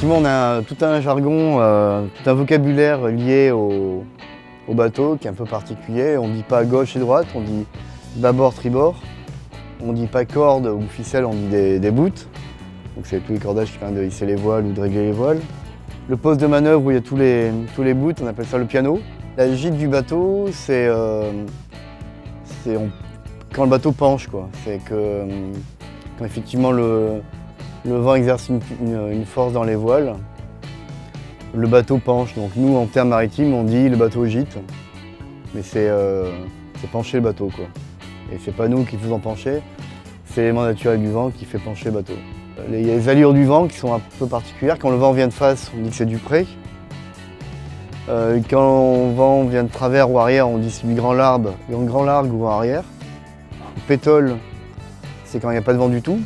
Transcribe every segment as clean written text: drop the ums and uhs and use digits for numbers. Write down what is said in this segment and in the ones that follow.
Effectivement, on a tout un jargon, tout un vocabulaire lié au bateau qui est un peu particulier. On ne dit pas gauche et droite, on dit bâbord, tribord. On ne dit pas corde ou ficelle, on dit des bouts. Donc c'est tous les cordages qui permettent de hisser les voiles ou de régler les voiles. Le poste de manœuvre où il y a tous les bouts, on appelle ça le piano. La gîte du bateau, c'est quand le bateau penche, quoi. C'est que quand effectivement le vent exerce une force dans les voiles, le bateau penche. Donc nous, en termes maritimes, on dit le bateau gîte, mais c'est pencher le bateau, quoi. Et c'est pas nous qui faisons pencher, c'est l'élément naturel du vent qui fait pencher le bateau. Il y a les allures du vent qui sont un peu particulières. Quand le vent vient de face, on dit que c'est du pré. Quand le vent vient de travers ou arrière, on dit c'est du grand largue ou arrière. Pétole, c'est quand il n'y a pas de vent du tout.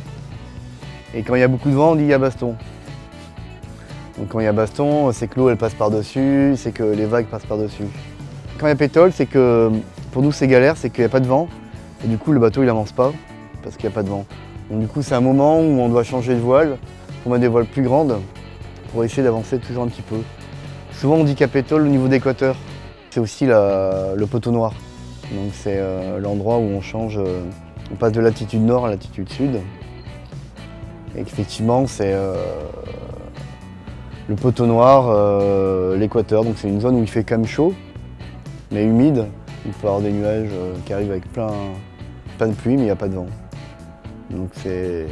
Et quand il y a beaucoup de vent, on dit il y a baston. Donc quand il y a baston, c'est que l'eau elle passe par-dessus, c'est que les vagues passent par-dessus. Quand il y a pétole, c'est que pour nous c'est galère, c'est qu'il n'y a pas de vent. Et du coup le bateau il avance pas parce qu'il n'y a pas de vent. Donc du coup c'est un moment où on doit changer de voile, on met des voiles plus grandes pour essayer d'avancer toujours un petit peu. Souvent on dit qu'à pétole au niveau d'équateur, c'est aussi le poteau noir. Donc c'est l'endroit où on change, on passe de latitude nord à latitude sud. Et effectivement c'est le poteau noir, l'équateur. Donc c'est une zone où il fait quand même chaud, mais humide. Il peut y avoir des nuages qui arrivent avec plein de pluie, mais il n'y a pas de vent. Donc c'est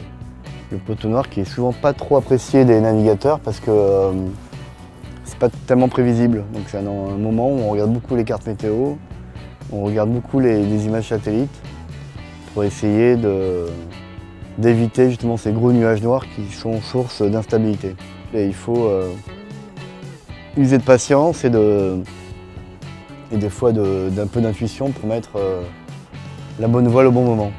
le poteau noir qui est souvent pas trop apprécié des navigateurs parce que c'est pas tellement prévisible. Donc c'est un moment où on regarde beaucoup les cartes météo, on regarde beaucoup les images satellites pour essayer d'éviter justement ces gros nuages noirs qui sont source d'instabilité. Et il faut user de patience et des fois d'un peu d'intuition pour mettre la bonne voile au bon moment.